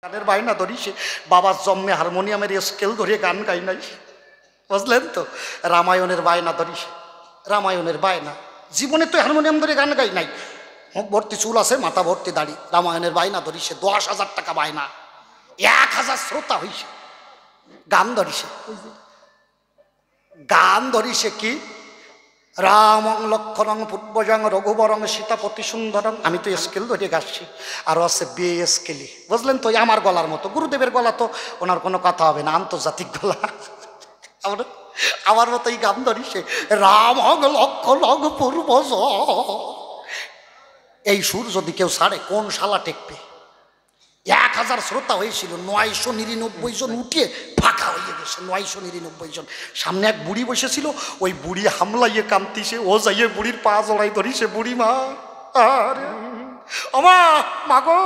গানের বায়না ধরিছে, বাবার জন্মে হারমোনিয়ামের স্কেল ধরে গান গাই নাই, বুঝলেন তো? রামায়ণের বায়না ধরিছে, রামায়ণের বায়না। জীবনে তো হারমোনিয়াম ধরে গান গাই নাই, মুখ ভর্তি চুল আছে, মাথা ভর্তি দাড়ি। রামায়ণের বায়না ধরিছে, 10,000 টাকা বায়না, 1,000 শ্রোতা হইছে, গান ধরিছে। গান ধরিছে কি? রামং লক্ষণং পূর্বজং রঘুবরং সীতাপতি সুন্দরং। আমি তো স্কেল ধরে গাচ্ছি, আরও আছে বে স্কেলি, বুঝলেন তো? আমার গলার মতো, গুরুদেবের গলা তো ওনার কোনো কথা হবে না, আন্তর্জাতিক গলা। আমার মতো এই গান ধরিছে, রামং লক্ষণং পূর্বজ। এই সুর যদি কেউ ছাড়ে কোন শালা টেকবে? 1,000 শ্রোতা হয়েছিল, 999 জন উঠিয়ে ফাঁকা হয়ে গেছে, 999 জন। সামনে এক বুড়ি বসেছিল, ওই বুড়ি হামলাইয়ে কামতিছে, ও যাইয়ে বুড়ির পা জড়াই ধরিছে, বুড়ি মা, আরে ওমা মাগো,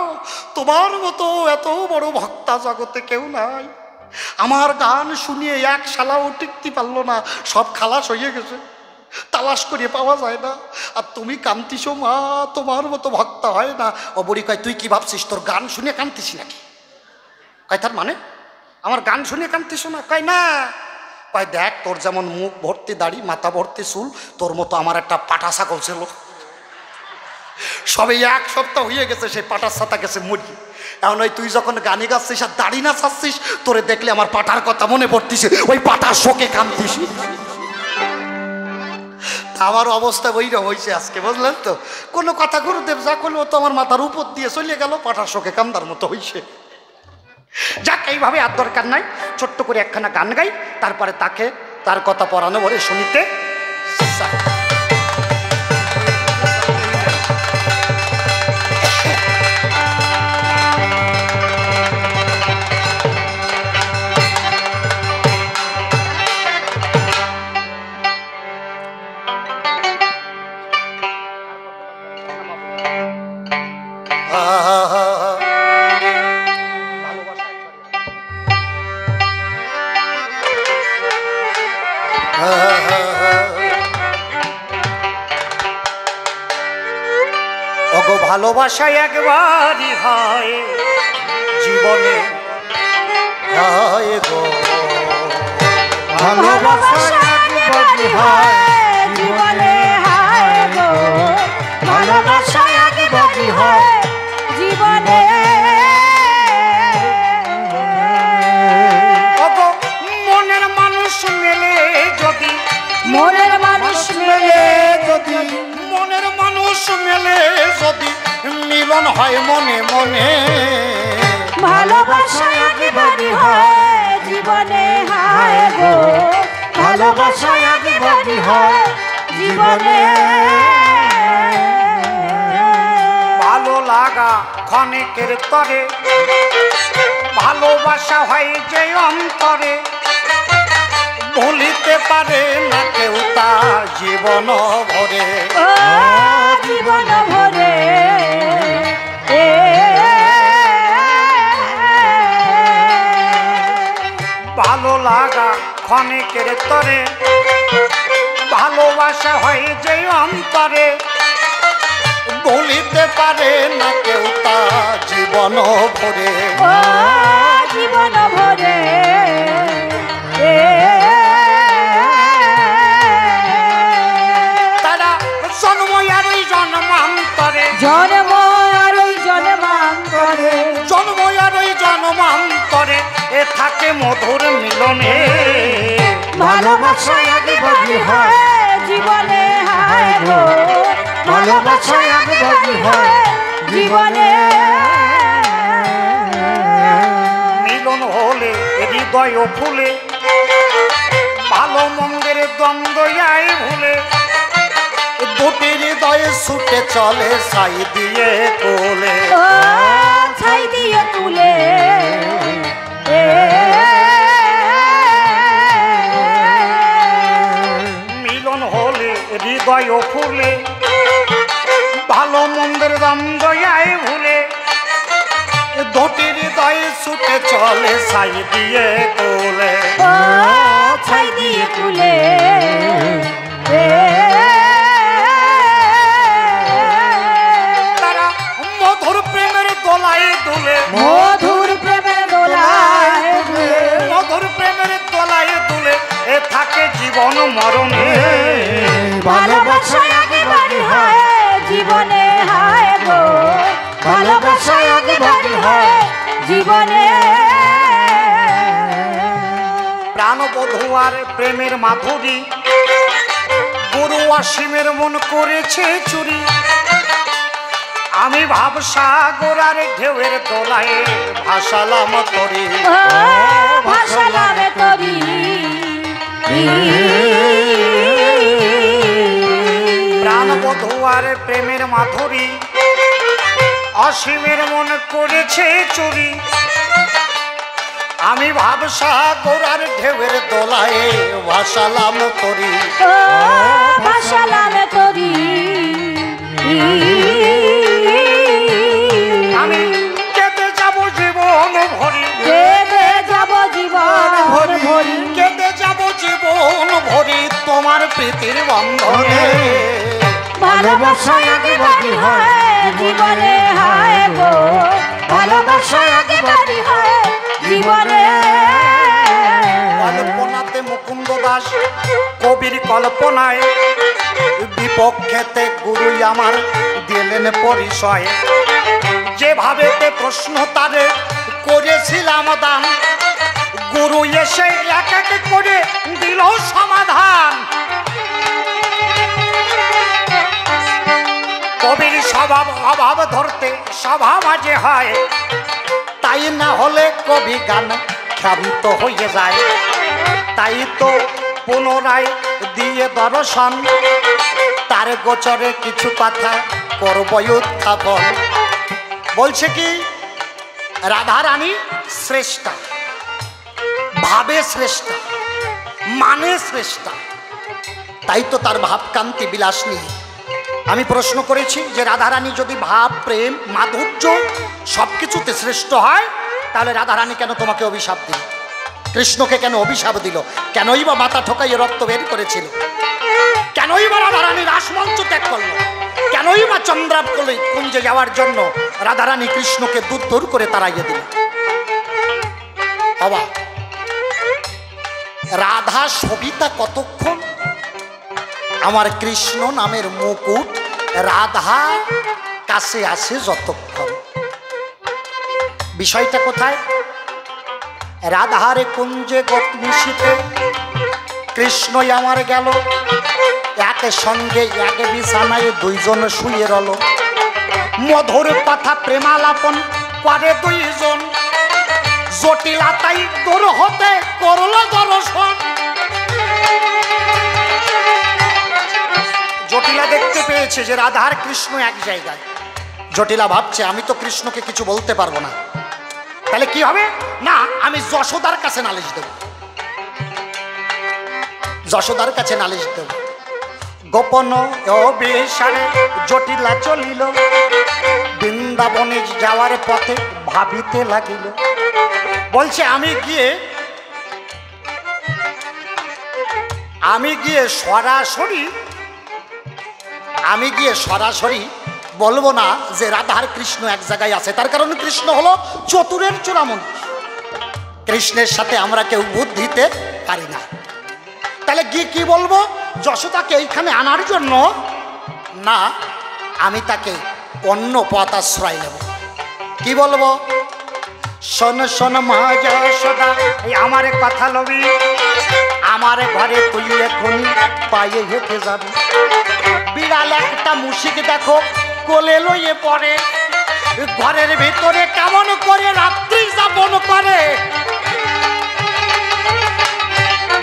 তোমার মতো এত বড় ভক্তা জগতে কেউ নাই। আমার গান শুনিয়ে এক শালাও টিকতে পারলো না, সব খালাস হয়ে গেছে, তালাশ করে পাওয়া যায় না। আর তুমি কান্তিছো মা, তোমার মতো ভক্তা হয় না। ও বুড়ি কয়, তুই কি ভাবছিস তোর গান শুনে কান্তিস নাকি? কয় তার মানে আমার গান শুনে কান্তিস না? কয় না। কয় দেখ, তোর যেমন মুখ ভর্তি দাড়ি, মাথা ভর্তি চুল, তোর মতো আমার একটা পাটা ছাগল ছিল, সবে 1 সপ্তাহ হয়ে গেছে, সেই পাটার ছাতা গেছে মুরগি। এখন ওই তুই যখন গানে গাচ্ছিস আর দাড়ি না ছাড়ছিস, তোরে দেখলে আমার পাটার কথা মনে পড়তিছে, ওই পাটার শোকে কান্দিস। আমার অবস্থা ওইরকম হয়েছে আজকে, বুঝলেন তো? কোনো কথা গুরুদেব যা করলো তো আমার মাথার উপর দিয়ে চলে গেল, পাঠার শোকে কান্দার মতো হয়েছে। যাক, এইভাবে আর দরকার নাই, ছোট্ট করে একখানা গান গাই, তারপরে তাকে তার কথা পড়ানো বলে শুনিতে। ভালোবাসা একবারই হয় জীবনে, হয় গো ভালোবাসা একবারই হয় জীবনে, হয় গো ভালোবাসা একবারই হয় জীবনে। মনের মানুষ মেলে যদি, মনের মানুষ মেলে যদি, মনের মানুষ মেলে যদি, মিলন হয় মনে মনে। ভালোবাসা একবারই হয় জীবনে, হয় গো ভালোবাসা একবারই হয় জীবনে। ভালো লাগা ক্ষণিকের তরে, ভালোবাসা হয় যে অন্তরে, ভুলিতে পারে না কেউ তার জীবন ভরে, জীবন ভরে। ভালো লাগা ক্ষণিকের তরে, ভালোবাসা হয় যে অন্তরে, ভুলিতে পারে না কেউ তার জীবন ভরে, জীবন ভরে। তারা জন্ম আর ওই জন্মান্তরে, জন্ম আর ওই জন্মান্তরে, জন্ম আর ওই জন্মান্তরে এ থাকে মধুর মিলনে। ভালোবাসা একবারই হয় জীবনে, হয় গো ভালোবাসা একবারই হয় জীবনে। মিলন হলে হৃদয় ফুলে, ভালো মন্দের দ্বন্দ্বই ভুলে, দুটি হৃদয়ে ছুটে চলে ছাই দিয়ে কোলে, ছাই দিয়ে তুলে। মিলন হলে হৃদয় ফুলে, ভালো মন্দের দ্বন্দ্বই ভুলে, দুটি হৃদয়ে ছুটে চলে ছাই দিয়ে কোলে, ছাই দিয়ে তুলে। তারা মধুর প্রেমের দোলায় দুলে, মধুর প্রেম জীবনে হায় গো ভালোবাসা একবারই হয় জীবনে। প্রাণবধূ আর প্রেমের মাধুরী গুরু অসীমের মন করেছে চুরি। আমি ভাবসাগর আর ঢেউয়ের দোলায় ভাসালাম তরি, ভাসালাম তরি। প্রাণবধূ আর প্রেমের মাধুরী অসীমের মন করেছে চুরি। আমি ভাবসাগর আর ঢেউয়ের দোলায় ভাসালাম তরি, ভাসালাম তরি। আমি কেঁদে যাব জীবন ভরি, কেঁদে যাব জীবন ভরি, কেঁদে যাব জীবন ভরি তোমার প্রীতির বন্ধনে। ভালোবাসা একবারই হয় জীবনে হায় গো ভালোবাসা একবারই হয় জীবনে। কল্পনাতে মুকুন্দ দাস কবির কল্পনায় বিপক্ষেতে গুরুই আমার দিলেন পরিচয়। যেভাবেতে প্রশ্ন তারে করেছিলাম দান, গুরু এসে এক এক করে দিল সমাধান। কবির স্বভাব অভাব ধরতে সভা মাঝে হয়, তাই না হলে কবি গান ক্ষান্ত হয়ে যায়। তাই তো পুনরায় দিয়ে দর্শন, তার গোচরে কিছু কথা করব উত্থাপন। বলছে কি রাধা রানী শ্রেষ্ঠা, ভাবে শ্রেষ্ঠা, মানে শ্রেষ্ঠা, তাই তো তার ভাবকান্তি বিলাস নিয়ে আমি প্রশ্ন করেছি যে রাধারানী যদি ভাব প্রেম মাধুর্য সবকিছুতে শ্রেষ্ঠ হয়, তাহলে রাধারানী কেন তোমাকে অভিশাপ দিল? কৃষ্ণকে কেন অভিশাপ দিল? কেনই বা মাথা ঠোকাইয়ে রক্ত বের করেছিল? কেনই বা রাধারানী রাসমঞ্চ ত্যাগ করলো? কেনই বা চন্দ্রাবলী কুঞ্জে যাওয়ার জন্য রাধারানী কৃষ্ণকে দূর দূর করে তাড়াইয়ে দিল? বাবা, রাধা সবিতা কতক্ষণ, আমার কৃষ্ণ নামের মুকুট রাধা কাছে আসে যতক্ষণ। বিষয়টা কোথায়? রাধারে কুঞ্জে গতনিশীতে কৃষ্ণই আমার গেল, এক সঙ্গে এক বিছানায় দুইজন শুয়ে রল। মধুর কথা প্রেমালাপন করে দুইজন, জটিলতাই দূর হতে করল দর্শন। জটিলা দেখতে পেয়েছে যে রাধা আর কৃষ্ণ এক জায়গায়। জটিলা ভাবছে আমি তো কৃষ্ণকে কিছু বলতে পারবো না, তাহলে কি হবে? না, আমি যশোদার কাছে নালিশ দেব, যশোদার কাছে নালিশ দেব। গোপন অবিসারে জটিলা চলিল, বৃন্দাবনে যাওয়ার পথে ভাবিতে লাগিল। বলছে আমি গিয়ে সরাসরি বলবো না যে রাধার কৃষ্ণ এক জায়গায় আছে। তার কারণ কৃষ্ণ হলো চতুরের চূড়ামণি, কৃষ্ণের সাথে আমরা কেউ বুদ্ধিতে পারি না। তাহলে গিয়ে কি বলবো? যশোদাকে এইখানে আনার জন্য না, আমি তাকে অন্য পথ আশ্রয় নেব। কি বলবো? শোন শোন মা যশোদা, আমার কথা লবি, আমার ঘরে তুই এখনই পায়ে হেঁটে যাবি। বিড়াল একটা মুশিক দেখো কোলে লইয়ে পড়ে, ঘরের ভিতরে কেমন করে রাত্রি যাপন করে।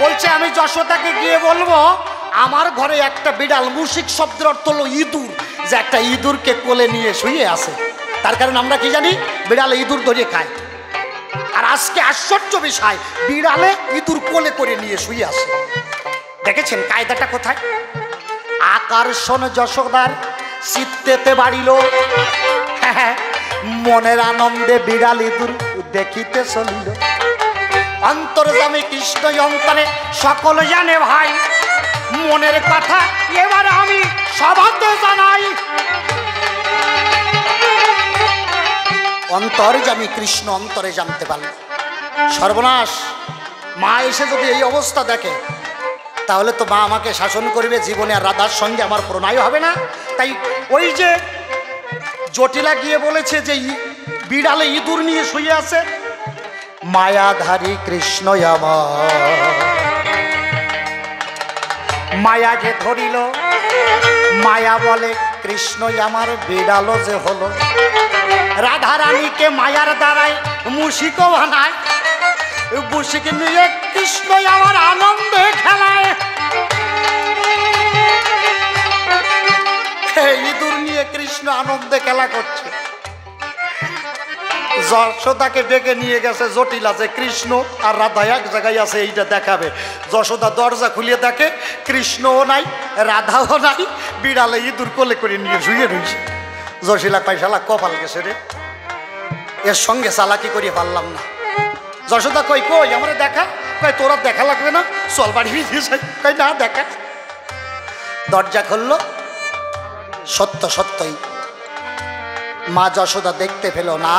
বলছে আমি যশোদাকে গিয়ে বলবো আমার ঘরে একটা বিড়াল, মুশিক শব্দের অর্থ হলো ইঁদুর, যে একটা ইঁদুরকে কোলে নিয়ে শুয়ে আছে। তার কারণ আমরা কি জানি? বিড়ালে ইঁদুর ধরে খায়। আর আজকে আশ্চর্য বিষয়, বিড়ালে ইঁদুর কোলে করে নিয়ে শুয়ে আছে। দেখেছেন কায়দাটা কোথায়? আকর্ষণ যশোদার চিত্তেতে বাড়িল, মনের আনন্দে বিড়াল ইঁদুর দেখিতে চলিল। অন্তর্যামী কৃষ্ণ অন্তরে সকল জানে ভাই, মনের কথা এবার আমি সবাতে জানাই। অন্তর্যামী কৃষ্ণ অন্তরে জানতে পারল। সর্বনাশ, মা এসে যদি এই অবস্থা দেখে, তাহলে তো মা আমাকে শাসন করবে, জীবনে আর রাধার সঙ্গে আমার প্রণয় হবে না। তাই ওই যে জটিলা গিয়ে বলেছে যে বিড়ালে ইঁদুর নিয়ে শুয়ে আছে, মায়াধারী কৃষ্ণ আমার মায়া যে ধরিল, মায়া বলে কৃষ্ণ আমার বিড়ালো যে হলো। রাধারানীকে মায়ার দ্বারায় মুশিক বানায়, মুশিক নিয়ে কৃষ্ণ আমার আনন্দে খেলায়। ইঁদুর নিয়ে কৃষ্ণ আনন্দে খেলা করছে। যশোদাকে ডেকে নিয়ে গেছে জটিল আছে, কৃষ্ণ আর রাধা এক জায়গায় আছে, এইটা দেখাবে। যশোদা দরজা খুলিয়ে দেখে কৃষ্ণও নাই, রাধাও নাই, বিড়ালে ইঁদুর কোলে করে নিয়ে শুয়ে রয়েছে। যশোদা কয় শালা কপাল গেছে রে, এর সঙ্গে চালাকি করিয়ে পারলাম না। যশোদা কই কই আমার দেখা, কই তোরা দেখা লাগবে না, চল বাড়ি দিয়েছে। কই না দেখা। দরজা খুললো, সত্য সত্যই মা যশোদা দেখতে পেল না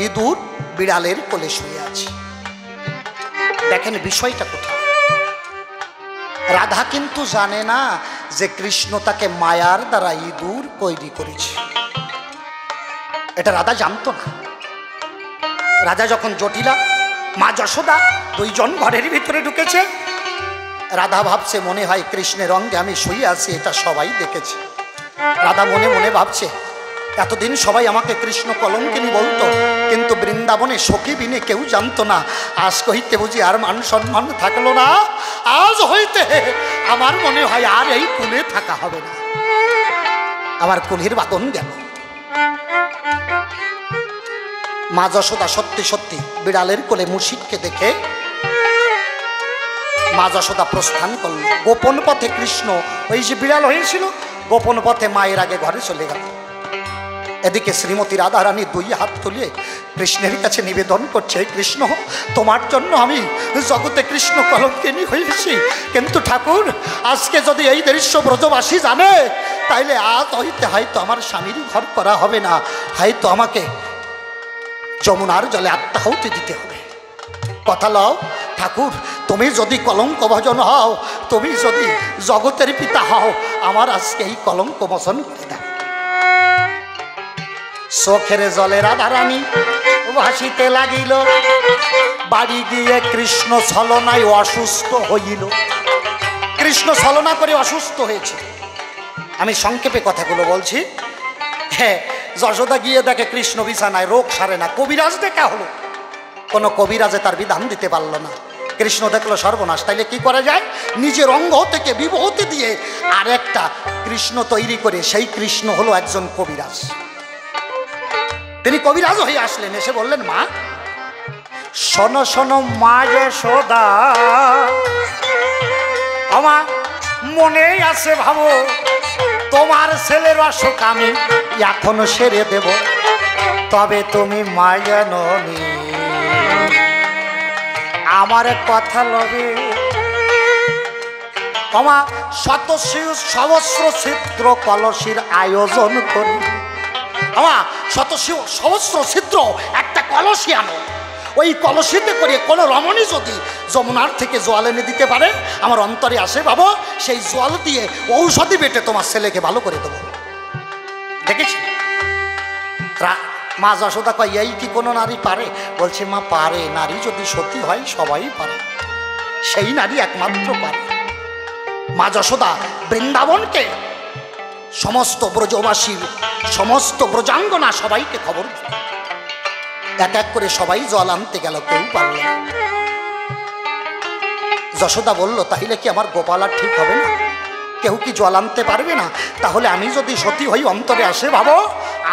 ইঁদুর বিড়ালের কোলে শুয়ে আছে। দেখেন বিষয়টা কোথায়। রাধা কিন্তু জানে না যে কৃষ্ণ তাকে মায়ার দ্বারা ইঁদুর তৈরি করেছে, এটা রাধা জানতো না। রাধা যখন জটিলা মা যশোদা দুইজন ঘরের ভিতরে ঢুকেছে, রাধা ভাবছে মনে হয় কৃষ্ণের অঙ্গে আমি শুয়ে আছি, এটা সবাই দেখেছে। রাধা মনে মনে ভাবছে এতদিন সবাই আমাকে কৃষ্ণ কলঙ্কিনী বলতো, কিন্তু বৃন্দাবনে সখী বিনে কেউ জানতো না। আজ হইতে বুঝি আর মান সম্মান থাকলো না, আজ হইতে আমার মনে হয় আর এই কুলে থাকা হবে না, আমার কুলের বাদন গেল। মা যশোদা সত্যি সত্যি বিড়ালের কোলে মুশিককে দেখে মা যশোদা প্রস্থান করল। গোপন পথে কৃষ্ণ ওই যে বিড়াল হয়েছিল, গোপন পথে মায়ের আগে ঘরে চলে গেল। এদিকে শ্রীমতী রাধারানী দুই হাত তুলে কৃষ্ণের কাছে নিবেদন করছে, কৃষ্ণ তোমার জন্য আমি জগতে কৃষ্ণ কলঙ্কিনী হয়েছি, কিন্তু ঠাকুর আজকে যদি এই দৃশ্য ব্রজবাসী জানে, তাইলে আজ হইতে হয়তো আমার স্বামীর ঘর করা হবে না, হয়তো আমাকে যমুনার জলে আত্মাহুতি দিতে হবে। কথা লও ঠাকুর, তুমি যদি কলঙ্ক ভজন হও, তুমি যদি জগতের পিতা হও, আমার আজকে এই কলঙ্ক মোচন করে দাও। চোখের জলে রাধারানী ভাসিতে লাগিল, বাড়ি গিয়ে কৃষ্ণ ছলনায় অসুস্থ হইল। কৃষ্ণ ছলনা করে অসুস্থ হয়েছে। আমি সংক্ষেপে কথাগুলো বলছি। হ্যাঁ, যশোদা গিয়ে দেখে কৃষ্ণ বিছানায়, রোগ সারে না। কবিরাজ দেখা হলো, কোনো কবিরাজে তার বিধান দিতে পারল না। কৃষ্ণ দেখলো সর্বনাশ, তাইলে কি করা যায়? নিজের অঙ্গ থেকে বিভূতি দিয়ে আর একটা কৃষ্ণ তৈরি করে, সেই কৃষ্ণ হলো একজন কবিরাজ। তিনি কবিরাজ হয়ে আসলেন, এসে বললেন মা শোনো শোনো মা যশোদা, আমার মনে আছে ভাবো তোমার ছেলের অসুখ আমি এখনো সেরে দেব, তবে তুমি মা জাননি আমার কথা লবে। আমার সহস্র ছিদ্র কলসির আয়োজন করি, আমার সহস্র ছিদ্র একটা কলসি আনো, ওই কলসিতে করে কোনো রমণী যদি যমুনার থেকে জল এনে দিতে পারে, আমার অন্তরে আসে বাবা, সেই জল দিয়ে ঔষধি বেটে তোমার ছেলেকে ভালো করে দেবো। দেখেছি মা যশোদা কয় এই কি কোনো নারী পারে? বলছে মা পারে, নারী যদি সতী হয় সবাই পারে, সেই নারী একমাত্র পারে। মা যশোদা বৃন্দাবনকে সমস্ত ব্রজবাসীর সমস্ত ব্রজাঙ্গনা সবাইকে খবর দিল। এক এক করে সবাই জল আনতে গেল, কেউ পারল না। যশোদা বলল তাইলে কি আমার গোপাল আর ঠিক হবে না? কেউ কি জল আনতে পারবে না? তাহলে আমি যদি সতী হই অন্তরে আসে ভাবো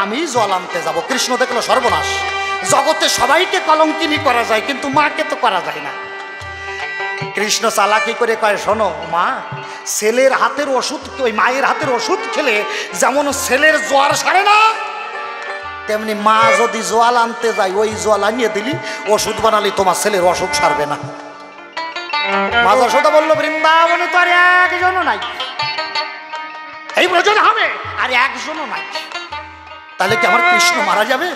আমি জল আনতে যাব। কৃষ্ণ দেখলো সর্বনাশ, জগতে সবাইকে কলঙ্কিনী করা যায় কিন্তু মাকে তো করা যায় না। কৃষ্ণ চালাকি করে কয় শোনো মা, ছেলের হাতের ওষুধ, ওই মায়ের হাতের ওষুধ খেলে যেমন ছেলের জ্বর সারে না, তেমনি মা যদি জল আনতে যায় ওই জল আনিয়ে দিলি ওষুধ বানালি তোমার ছেলের অসুখ সারবে না। মা যশোদা বলল বৃন্দাবনে তো আর একজনও নাই, এই ব্রজন হবে আর একজনও নাই, তাহলে কি আমার কৃষ্ণ মারা যাবে?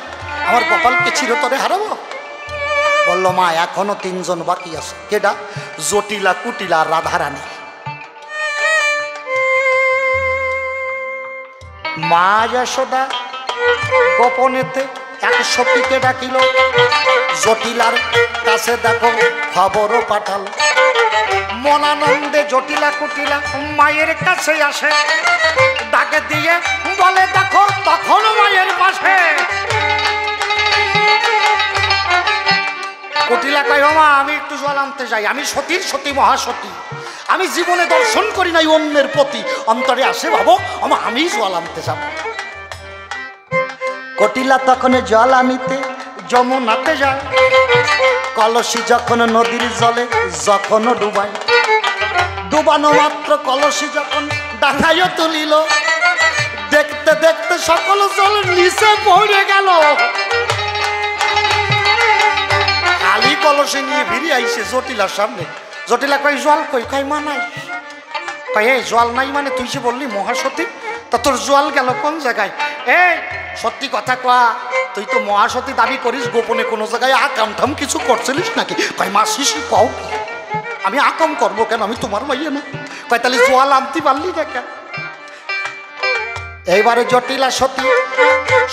আমার গোপালকে চিরতরে হারাবো? বলল বলল মা এখনো 3 জন বাকি আছে। কেডা? জটিলা, কুটিলা, রাধারানী। মা যশোদা গোপনেতে এক সখীকে ডাকিল, জটিলার কাছে দেখো খবরও পাঠাল। মনানন্দে জটিলা কুটিলা মায়ের কাছে আসে, ডাকে দিয়ে বলে দেখো তখন মায়ের পাশে। কুটিলা কয় মা আমি একটু জল আনতে যাই, আমি সতীর সতী মহাসতী, আমি জীবনে দর্শন করি নাই অন্যের প্রতি, অন্তরে আসে ভাবো আমি জল আনতে যাব। কুটিলা তখন জল আনিতে যমুনাতে যায়, কলসি যখন নদীর জলে যখন ডুবাই, ডুবানো মাত্র কলসি যখন ডাঙাইও তুলিল, দেখতে দেখতে সকল জল নিচে পড়ে গেল। খালি কলসি নিয়ে ফিরে আইছে জটিলার সামনে। জটিলা কই জল কই? কই মা নাই। কই এই জল নাই মানে তুই যে বললি মহাসতী, তা তোর জল গেল কোন জায়গায়? এই সত্যি কথা কয়া, তুই তো মহাসতী দাবি করিস, গোপনে কোনো জায়গায় আকাম ঠাম কিছু করছিলিস নাকি? কই মা শিশি কও, আমি আকাম করবো কেন? আমি তোমার মাইয়ে না। কই তাহলে জল আনতে পারলি না কেন? এইবারে জটিলা সতী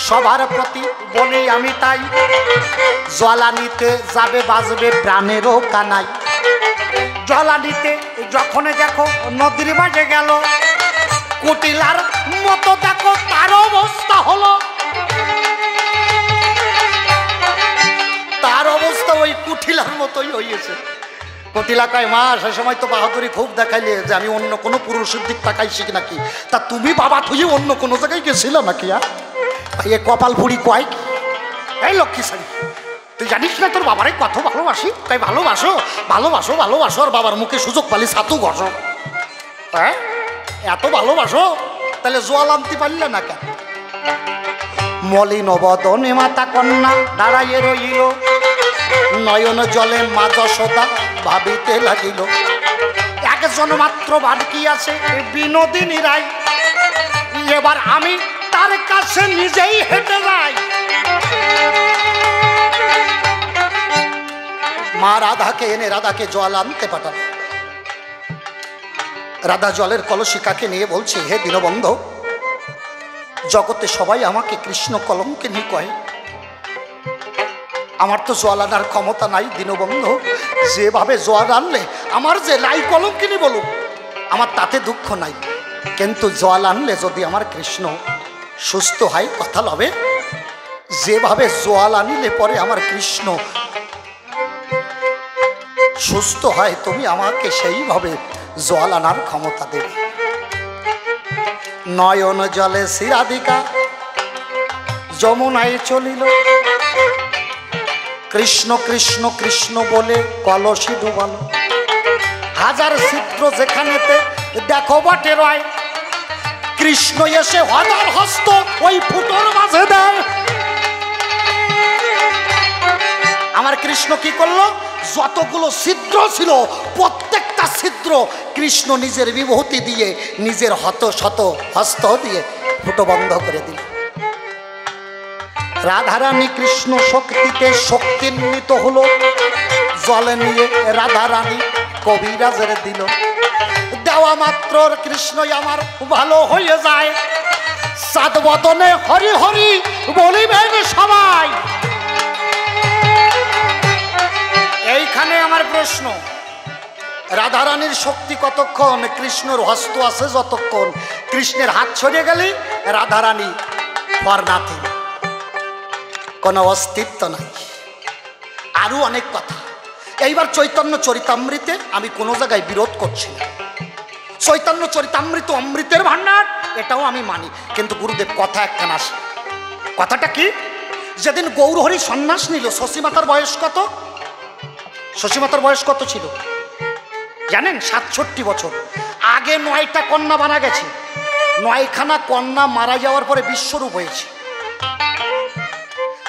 সবার প্রতি বলি আমি তাই, জলানিতে যাবে বাজবে প্রাণেরও কানাই। জলানিতে যখন দেখো নদীর মাঝে গেল, কুটিলার মতো দেখো তার অবস্থা হলো। তার অবস্থা ওই কুটিলার মতোই হয়েছে। কুটিলা কয় মা সে সময় তো বাহাদুরি খুব দেখাইলে যে আমি অন্য কোনো পুরুষের দিক তাকাইছি নাকি, তা তুমি বাবা থুয়ে অন্য কোনো জায়গায় গেছিল নাকি? এ কপাল ফুড়ি কয় কি? এই লক্ষ্মী শাড়ি, তুই জানিস না তোর বাবারে কত ভালোবাসি? তাই ভালোবাসো ভালোবাসো ভালোবাসো, আর বাবার মুখে সুযোগ পালি ছাতু ঘষো। হ্যাঁ এত ভালোবাসো, তাহলে জল আনতে পারলে না কেন? মলিন বদনে মাতা কন্যা দাঁড়াইয়ে রইল, নয়ন জলে মা যশোদা ভাবিতে লাগিল। একজন মাত্র বাকি আছে বিনোদিনী রায়, এবার আমি তার কাছে নিজেই হেঁটে যাই। মা রাধাকে এনে রাধাকে জল আনতে পাঠান। রাধা জলের কলসি কাকে নিয়ে বলছে, হে দীনবন্ধু, জগতে সবাই আমাকে কৃষ্ণ কলঙ্কিনী কয়, আমার তো জল আনার ক্ষমতা নাই দীনবন্ধু। যেভাবে জল আনলে আমার যে লাই কলঙ্কিনী বলুক, আমার তাতে দুঃখ নাই, কিন্তু জল আনলে যদি আমার কৃষ্ণ সুস্থ হয় কথা লবে, যেভাবে জল আনিলে পরে আমার কৃষ্ণ সুস্থ হয়, তুমি আমাকে সেইভাবে জল আনার ক্ষমতা দেবে। নয়ন জলে শিরাধিকা যমুনায় চলিল, কৃষ্ণ কৃষ্ণ কৃষ্ণ বলে কলসি ডুবালো। হাজার ছিদ্র যেখানেতে দেখো বটে রয়, কৃষ্ণ এসে হাজার হস্ত ওই ফুটোর মাঝে দেয়। আমার কৃষ্ণ কি করলো? যতগুলো ছিদ্র ছিল প্রত্যেকটা ছিদ্র কৃষ্ণ নিজের বিভূতি দিয়ে, নিজের শত হস্ত দিয়ে ফুটো বন্ধ করে দিল। রাধারানী কৃষ্ণ শক্তিতে শক্তিন্বিত হলো, জলে নিয়ে রাধারানী কবিরাজের দিল। দেওয়া মাত্র কৃষ্ণই আমার ভালো হয়ে যায়, সাত বদনে হরি হরি বলিবেন সবাই। এইখানে আমার প্রশ্ন, রাধারানীর শক্তি কতক্ষণ? কৃষ্ণর হস্ত আছে যতক্ষণ, কৃষ্ণের হাত ছড়িয়ে গেলে রাধারানী ফর নাথিং, কোনো অস্তিত্ব নাই। আরো অনেক কথা। এইবার চৈতন্য চরিতামৃতে আমি কোনো জায়গায় বিরোধ করছি না, চৈতন্য চরিতামৃত অমৃতের ভান্ডার, এটাও আমি মানি, কিন্তু গুরুদেব কথা একখান আসে। কথাটা কি? যেদিন গৌরহরি সন্ন্যাস নিল, শশীমাতার বয়স কত? শশীমাতার বয়স কত ছিল জানেন? 67 বছর। আগে 9টা কন্যা মারা গেছে, 9খানা কন্যা মারা যাওয়ার পরে বিশ্বরূপ হয়েছে।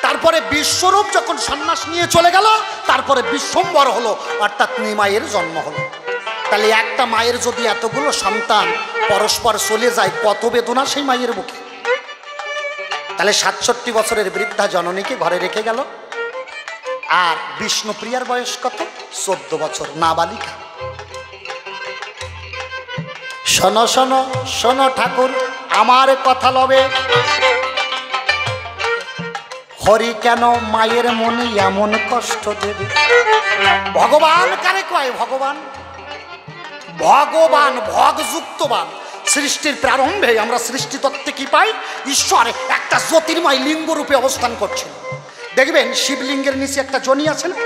তারপরে বিশ্বরূপ যখন সন্ন্যাস নিয়ে চলে গেল, তারপরে বিশ্বম্বর হলো, অর্থাৎ নিমায়ের জন্ম হলো। তাহলে একটা মায়ের যদি এতগুলো সন্তান পরস্পর চলে যায়, কত বেদনা সেই মায়ের বুকে। তাহলে 67 বছরের বৃদ্ধা জননীকে ঘরে রেখে গেল। আর বিষ্ণুপ্রিয়ার বয়স কত? 14 বছর, নাবালিকা। শোনো শোনো শোনো ঠাকুর, আমার কথা লবে। হরি কেন মায়ের মনে এমন কষ্ট দেবে? ভগবান কারে কয়? ভগবান, ভগবান ভগযুক্তবান। সৃষ্টির প্রারম্ভে আমরা সৃষ্টিতত্ত্বে কি পাই? ঈশ্বর একটা জ্যোতির্ময় লিঙ্গ রূপে অবস্থান করছেন। দেখবেন শিবলিঙ্গের নিচে একটা জনি আছে না?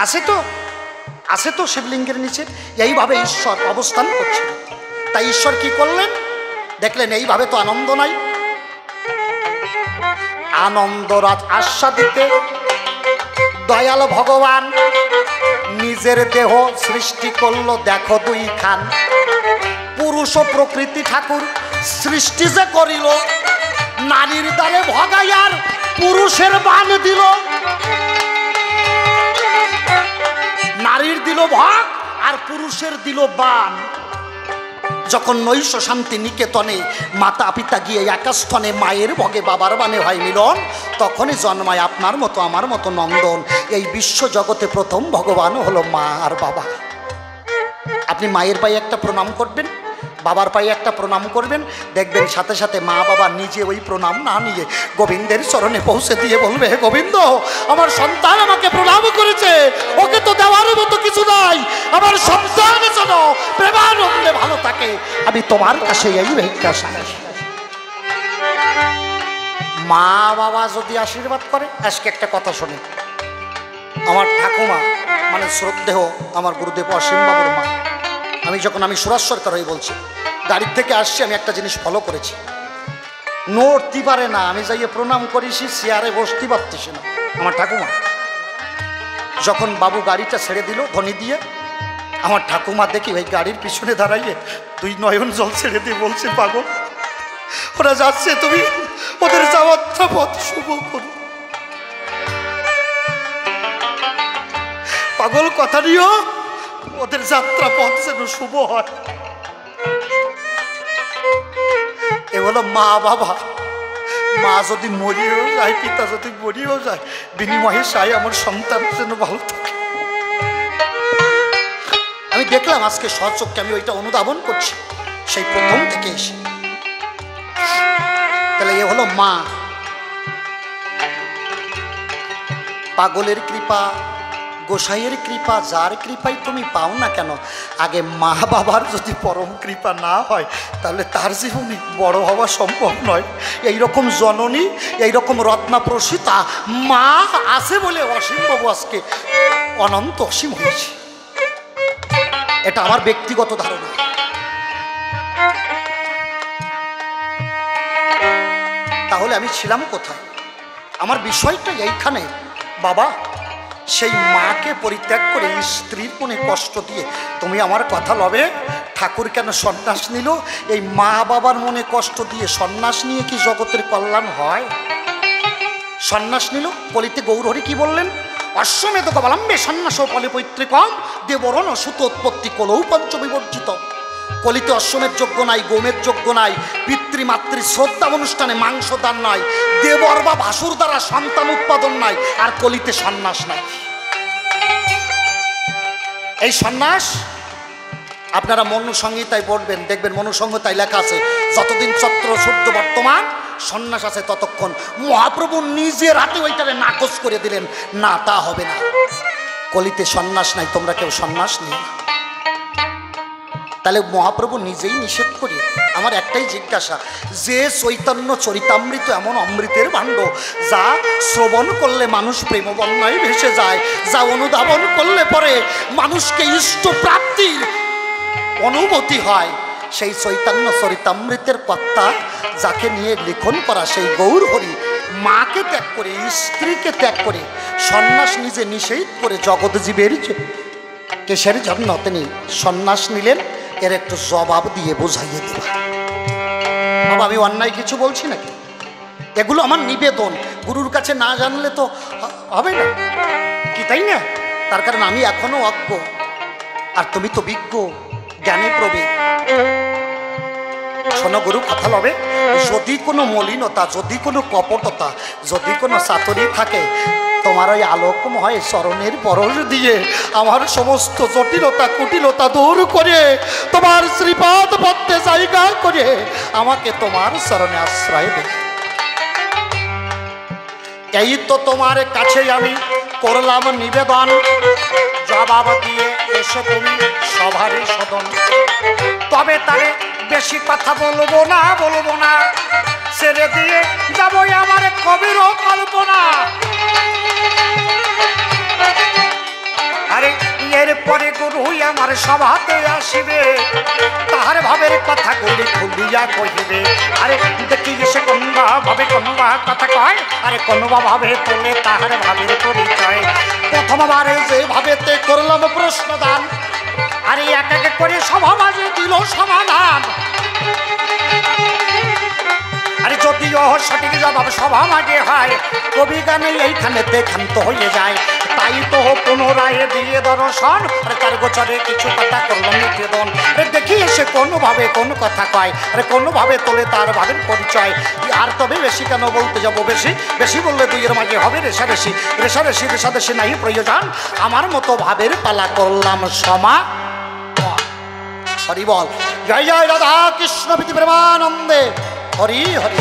আছে তো, আছে তো শিবলিঙ্গের নিচে। এইভাবে ঈশ্বর অবস্থান করছেন। তাই ঈশ্বর কি করলেন? দেখলেন এইভাবে তো আনন্দ নাই। আনন্দ রাত আস্বাদিতে দয়াল ভগবান নিজের দেহ সৃষ্টি করলো। দেখো 2 খান, পুরুষ ও প্রকৃতি ঠাকুর সৃষ্টি যে করিল, নারীর দ্বারে ভগাইয়ার পুরুষের বান দিল। নারীর দিল ভাগ আর পুরুষের দিল বান। যখন নৈশ শান্তি নিকেতনে মাতা পিতা গিয়ে একাস্থনে মায়ের ভগে বাবার বানে হয় মিলন, তখনই জন্মায় আপনার মতো আমার মতো নন্দন। এই বিশ্ব জগতে প্রথম ভগবান হলো মা আর বাবা। আপনি মায়ের পায়ে একটা প্রণাম করবেন, বাবার পায়ে একটা প্রণাম করবেন, দেখবেন সাথে সাথে মা বাবা নিজে ওই প্রণাম না নিয়ে গোবিন্দের চরণে পৌঁছে দিয়ে বলবে, হে গোবিন্দ, আমার সন্তান আমাকে প্রণাম করেছে, ওকে তো দেওয়ার মতো কিছু নাই, আমার সন্তান যেন প্রেমানন্দে ভালো থাকে, আমি তোমার কাছে এই ভিক্ষা চাই। মা বাবা যদি আশীর্বাদ করে, আজকে একটা কথা শুনে, আমার ঠাকুমা মানে শ্রদ্ধেয় আমার গুরুদেব অসীম বাবুর মা, আমি সুরাজ সরকার হয়ে বলছি, গাড়ির থেকে আসছি, আমি একটা জিনিস ফলো করেছি, নড়তে পারে না, আমি যাইয়ে প্রণাম করেছি, চেয়ারে বসতে পারতেছি না। আমার ঠাকুমা যখন বাবু গাড়িটা ছেড়ে দিল ধনী দিয়ে, আমার ঠাকুমা দেখি ভাই গাড়ির পিছনে দাঁড়াইয়ে 2 নয়ন জল ছেড়ে দিয়ে বলছে, পাগল ওরা যাচ্ছে, তুমি ওদের যাওয়ার পথ শুভ করো। পাগল কথা নিও, ওদের যাত্রা পথ যেন শুভ হয়। এ হলো মা বাবা। মা যদি মরিয়েও যায়, পিতা যদি মরিয়েও যায়, বিনিময়ে চাই আমার সন্তান যেন ভালো থাকে। আমি দেখলাম আজকে সচক্ষে, আমি ওইটা অনুধাবন করছি সেই প্রথম থেকে এসে। তাহলে এ হলো মা। পাগলের কৃপা, গোসাইয়ের কৃপা, যার কৃপাই তুমি পাও না কেন, আগে মা বাবার যদি পরম কৃপা না হয়, তাহলে তার জীবনে বড় হওয়া সম্ভব নয়। এইরকম জননী, এইরকম রত্না প্রসিতা মা আছে বলে অসীমবাবু আজকে অনন্ত অসীম হয়েছে। এটা আমার ব্যক্তিগত ধারণা। তাহলে আমি ছিলাম কোথায়? আমার বিষয়টা এইখানে, বাবা সেই মাকে পরিত্যাগ করে স্ত্রীর মনে কষ্ট দিয়ে তুমি আমার কথা লবে। ঠাকুর কেন সন্ন্যাস নিল? এই মা বাবার মনে কষ্ট দিয়ে সন্ন্যাস নিয়ে কি জগতের কল্যাণ হয়? সন্ন্যাস নিল, কলিতে গৌরহরি কি বললেন? অশ্বমেধ কবলম্বে সন্ন্যাস ফলে পৈতৃকম দেবরণ সুত উৎপত্তি কলৌ পঞ্চবিবর্জিত। কলিতে অশ্বমের যোগ্য নাই, গোমের যোগ্য নাই, পিতৃমাতৃ শ্রদ্ধা অনুষ্ঠানে মাংস দান নাই, দেবর বা ভাসুর দ্বারা সন্তান উৎপাদন নাই, আর কলিতে সন্ন্যাস নাই। এই সন্ন্যাস আপনারা মনুসংহিতায় পড়বেন, দেখবেন মনুসংহিতায় লেখা আছে, যতদিন চন্দ্র সূর্য বর্তমান সন্ন্যাস আছে ততক্ষণ। মহাপ্রভু নিজের হাতে ওইটারে নাকচ করে দিলেন, না তা হবে না, কলিতে সন্ন্যাস নাই, তোমরা কেউ সন্ন্যাস নিও না। তাহলে মহাপ্রভু নিজেই নিষেধ করি। আমার একটাই জিজ্ঞাসা, যে চৈতন্য চরিতামৃত এমন অমৃতের ভাণ্ড, যা শ্রবণ করলে মানুষ প্রেমবন্যায় ভেসে যায়, যা অনুধাবন করলে পরে মানুষকে ইষ্ট প্রাপ্তির অনুভূতি হয়, সেই চৈতন্য চরিতামৃতের কর্তা যাকে নিয়ে লিখন করা সেই গৌরহরি মাকে ত্যাগ করে, স্ত্রীকে ত্যাগ করে, সন্ন্যাস নিজে নিষেধ করে জগৎ জীবের কেশের জন্য তিনি সন্ন্যাস নিলেন। এর একটু জবাব দিয়ে বোঝাইয়ে দেবা। বাবা আমি অন্যায় কিছু বলছি নাকি? এগুলো আমার নিবেদন, গুরুর কাছে না জানলে তো হবে না, কি তাই না? তার কারণ আমি এখনো অজ্ঞ, আর তুমি তো বিজ্ঞ, জ্ঞানে প্রবীণ। শোনো গুরু কথা লবে, যদি কোনো মলিনতা, যদি কোনো কপটতা, যদি কোনো চাতুরি থাকে, তোমার তোমার ওই আলোকময় চরণের পরশ দিয়ে আমার সমস্ত জটিলতা কুটিলতা দূর করে তোমার শ্রীপাদ পদ্মে জায়গা করে আমাকে তোমার চরণে আশ্রয় দে। এই তো তোমার কাছে আমি করলাম নিবেদন, জবাব দিয়ে এসো তুমি সভারই সদন। তবে তারে বেশি কথা বলবো না, ছেড়ে দিয়ে যাবই আমার কবির কল্পনা। আরে এরপরে গুরুই আমার সভাতে আসিবে, তাহার ভাবের কথা গুলি খুলিয়া কহিবে। আরে দেখি সে কোনবা ভাবে কোনবা কথা কয়, আরে কোনবা ভাবে তোলে তাহার ভাবের পরিচয়। প্রথমবারে যে ভাবেতে করলাম প্রশ্নদান, আরে এক এক করে সভা মাঝে দিল সমাধান। আরে যদিও সঠিক জবাব সভা মাঝে হয়, কবি গানে এইখানেতে ক্ষান্ত হয়ে যায়। তাই তো পুনরায় দিয়ে দর্শন, আরে তার গোচরে কিছু কথা করলাম নিবেদন। দেখি এসে কোনোভাবে কোন কথা কয়, আরে কোনোভাবে তোলে তার ভাবের পরিচয়। আর তবে বেশি কেন বলতে যাবো, বেশি বললে দুইয়ের মাঝে হবে রেশারেশি নাই প্রয়োজন। আমার মতো ভাবের পালা করলাম সমা। হরি বল, জয় জয় রাধা কৃষ্ণ প্রীতি প্রেমানন্দে, হরি হরি।